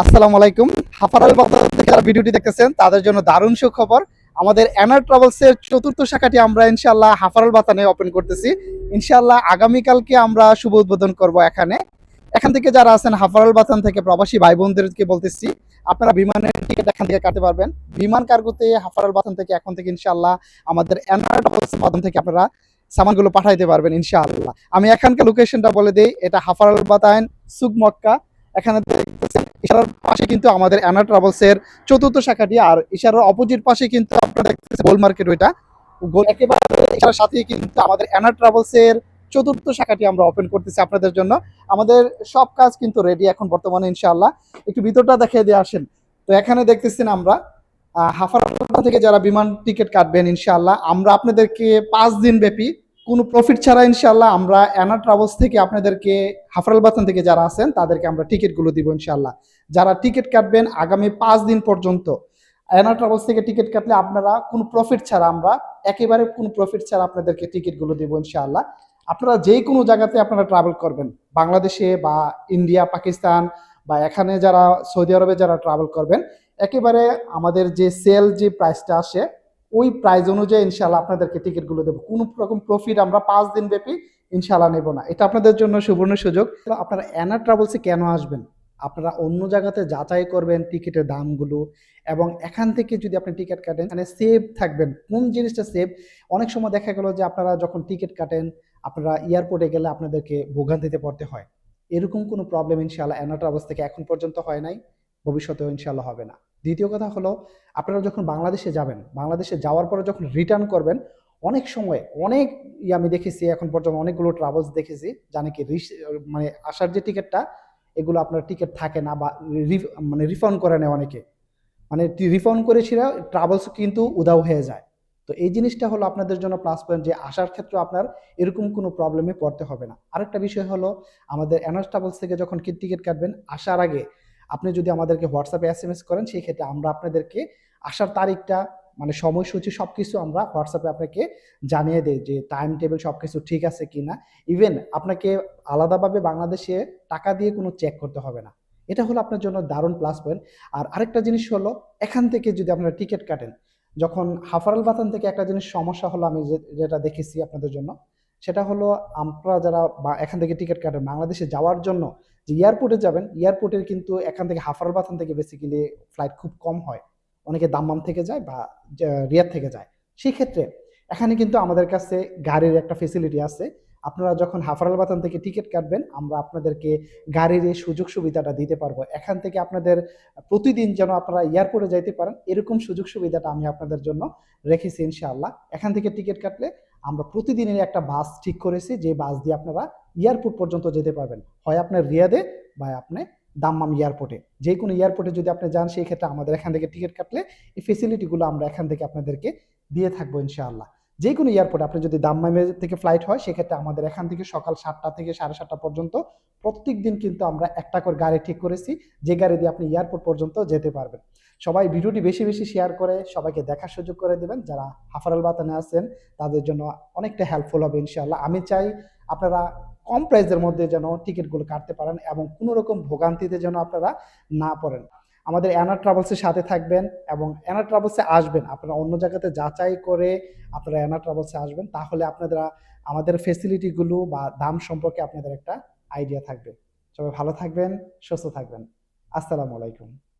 আসসালামু আলাইকুম। হাফারাল বাজার থেকে যারা ভিডিওটি দেখতেছেন তাদের জন্য দারুণ সুখবর। আমাদের এনার ট্রাভেলসের চতুর্থ শাখাটি আমরা ইনশাআল্লাহ হাফারাল বাতানে ওপেন করতেছি। ইনশাআল্লাহ আগামীকালকে আমরা শুভ উদ্বোধন করব এখানে। এখান থেকে যারা আছেন হাফারাল বাতান থেকে প্রবাসী ভাই বোনদেরকে বলতেছি, আপনারা বিমানের টিকিট এখান থেকে কাটতে পারবেন। বিমান কার্গোতে হাফারাল বাতান থেকে এখন থেকে ইনশাআল্লাহ আমাদের এনার ট্রাভেলসের মাধ্যম থেকে আপনারা সামানগুলো পাঠাইতে পারবেন ইনশাআল্লাহ। আমি এখানকার লোকেশনটা বলে দেই, এটা হাফারাল বাতান, সুক মক্কা। এখানে ইশারার পাশে কিন্তু আমাদের অ্যানা ট্রাভেলস এর চতুর্থ শাখাটি, আর ইশারার অপোজিট পাশে কিন্তু আপনারা দেখতেছেন গোল মার্কেট, ওইটা গোল একেবারে ইশারার সাথেই কিন্তু আমাদের অ্যানা ট্রাভেলস এর চতুর্থ শাখাটি আমরা ওপেন করতেছি আপনাদের জন্য। আমাদের সব কাজ কিন্তু রেডি এখন বর্তমানে ইনশাআল্লাহ। একটু ভিতরটা দেখিয়ে দিয়ে আসেন। তো এখানে দেখতেছেন আমরা হাফারাবাদ থেকে যারা বিমান টিকিট কাটবেন ইনশাআল্লাহ, আমরা আপনাদেরকে 5 দিন ব্যাপী কোনো প্রফিট ছাড়া ইনশাআল্লাহ আমরা অ্যানা ট্রাভেলস থেকে আপনাদেরকে হাফরাল বাতান থেকে যারা আছেন তাদেরকে আমরা টিকিটগুলো দিব ইনশাআল্লাহ। যারা টিকিট কাটবেন আগামী 5 দিন পর্যন্ত অ্যানা ট্রাভেলস থেকে টিকিট কাটলে আপনারা কোনো প্রফিট ছাড়া, আমরা একেবারে কোনো প্রফিট ছাড়া আপনাদেরকে টিকিটগুলো দিব ইনশাআল্লাহ। আপনারা যে কোনো জায়গাতে আপনারা ট্রাভেল করবেন, বাংলাদেশে বা ইন্ডিয়া, পাকিস্তান বা এখানে যারা সৌদি আরবে যারা ট্রাভেল করবেন, একেবারে আমাদের যে সেল যে প্রাইসটা আসে ওই প্রাইস অনুযায়ী ইনশাআল্লাহ আপনাদেরকে টিকিটগুলো দেবো। কোনো রকম প্রফিট আমরা 5 দিন ব্যাপী ইনশাআল্লাহ নেব না। এটা আপনাদের জন্য সুবর্ণ সুযোগ। আপনারা অ্যানা ট্রাভেলসে কেন আসবেন? আপনারা অন্য জায়গাতে যাচাই করবেন টিকিটের দামগুলো, এবং এখান থেকে যদি আপনি টিকিট কাটেন মানে সেভ থাকবেন। কোন জিনিসটা সেভ? অনেক সময় দেখা গেল যে আপনারা যখন টিকিট কাটেন, আপনারা এয়ারপোর্টে গেলে আপনাদেরকে ভোগান্তিতে পড়তে হয়। এরকম কোনো প্রবলেম ইনশাআল্লাহ অ্যানা ট্রাভেলস থেকে এখন পর্যন্ত হয় নাই, ভবিষ্যতেও ইনশাআল্লাহ হবে না। দ্বিতীয় কথা হলো, আপনারা যখন বাংলাদেশে যাবেন, বাংলাদেশে যাওয়ার পরে যখন রিটার্ন করবেন, অনেক সময় অনেক আমি দেখেছি এখন পর্যন্ত অনেকগুলো ট্রাভেলস দেখেছি জানে কি মানে আসার যে টিকিটটা, এগুলো আপনার টিকিট থাকে না বা মানে রিফান্ড করে নেয় অনেকে, মানে রিফান্ড করেছিল, ট্রাভেলস কিন্তু উধাও হয়ে যায়। তো এই জিনিসটা হলো আপনাদের জন্য প্লাস পয়েন্ট, যে আসার ক্ষেত্রে আপনার এরকম কোনো প্রবলেমে পড়তে হবে না। আরেকটা বিষয় হলো, আমাদের এনার্স ট্রাভেলস থেকে যখন টিকিট কাটবেন আসার আগে আপনি যদি আমাদেরকে হোয়াটসঅ্যাপে এসএমএস করেন, সেই ক্ষেত্রে আমরা আপনাদেরকে আসার তারিখটা মানে সময়সূচি সবকিছু আমরা হোয়াটসঅ্যাপে আপনাকে জানিয়ে দেই, যে টাইম টেবিল সবকিছু ঠিক আছে কিনা। ইভেন আপনাকে আলাদাভাবে বাংলাদেশে টাকা দিয়ে কোনো চেক করতে হবে না। এটা হলো আপনার জন্য দারুণ প্লাস পয়েন্ট। আর আরেকটা জিনিস হলো, এখান থেকে যদি আপনারা টিকিট কাটেন, যখন হাফারাল বাতান থেকে একটা জিনিস সমস্যা হলো আমি যেটা দেখেছি আপনাদের জন্য, সেটা হলো আপনারা যারা এখান থেকে টিকিট কাটেন বাংলাদেশে যাওয়ার জন্য, যে এয়ারপোর্টে যাবেন, এয়ারপোর্টের কিন্তু এখান থেকে হাফারাল বাতান থেকে বেসিক্যালি ফ্লাইট খুব কম হয়। অনেকে দাম্মাম থেকে যায় বা রিয়াদ থেকে যায়। সেই ক্ষেত্রে এখানে কিন্তু আমাদের কাছে গাড়ির একটা ফেসিলিটি আছে। আপনারা যখন হাফারাল বাতান থেকে টিকিট কাটবেন, আমরা আপনাদেরকে গাড়ির এই সুযোগ সুবিধাটা দিতে পারবো। এখান থেকে আপনাদের প্রতিদিন যেন আপনারা এয়ারপোর্টে যাইতে পারেন, এরকম সুযোগ সুবিধাটা আমি আপনাদের জন্য রেখেছি ইনশাআল্লাহ। এখান থেকে টিকিট কাটলে আমরা প্রতিদিনের একটা বাস ঠিক করেছি, যে বাস দিয়ে আপনারা এয়ারপোর্ট পর্যন্ত যেতে পারবেন, হয় আপনার রিয়াদে বা আপনি দাম্মাম এয়ারপোর্টে। যে কোনো এয়ারপোর্টে যদি আপনি যান, সেই ক্ষেত্রে আমাদের এখান থেকে টিকিট কাটলে এই ফেসিলিটিগুলো আমরা এখান থেকে আপনাদেরকে দিয়ে থাকবো ইনশাআল্লাহ। যে কোনো এয়ারপোর্টে আপনি যদি দাম্মামে থেকে ফ্লাইট হয়, সেক্ষেত্রে আমাদের এখান থেকে সকাল 7টা থেকে 7:30 পর্যন্ত প্রত্যেক দিন কিন্তু আমরা একটা করে গাড়ি ঠিক করেছি, যে গাড়ি দিয়ে আপনি এয়ারপোর্ট পর্যন্ত যেতে পারবেন। সবাই ভিডিওটি বেশি বেশি শেয়ার করে সবাইকে দেখার সুযোগ করে দেবেন। যারা হাফারাল বাতানে আছেন তাদের জন্য অনেকটা হেল্পফুল হবে ইনশাআল্লাহ। আমি চাই আপনারা কম প্রাইসের মধ্যে যেন টিকিটগুলো কাটতে পারেন, এবং কোনো রকম ভোগান্তিতে যেন আপনারা না পড়েন। আমাদের অ্যানা ট্রাভেলসের সাথে থাকবেন এবং অ্যানা ট্রাভেলসে আসবেন। আপনারা অন্য জায়গাতে যাচাই করে আপনারা অ্যানা ট্রাভেলসে আসবেন, তাহলে আপনারা আমাদের ফেসিলিটিগুলো বা দাম সম্পর্কে আপনাদের একটা আইডিয়া থাকবে। সবাই ভালো থাকবেন, সুস্থ থাকবেন। আসসালামু আলাইকুম।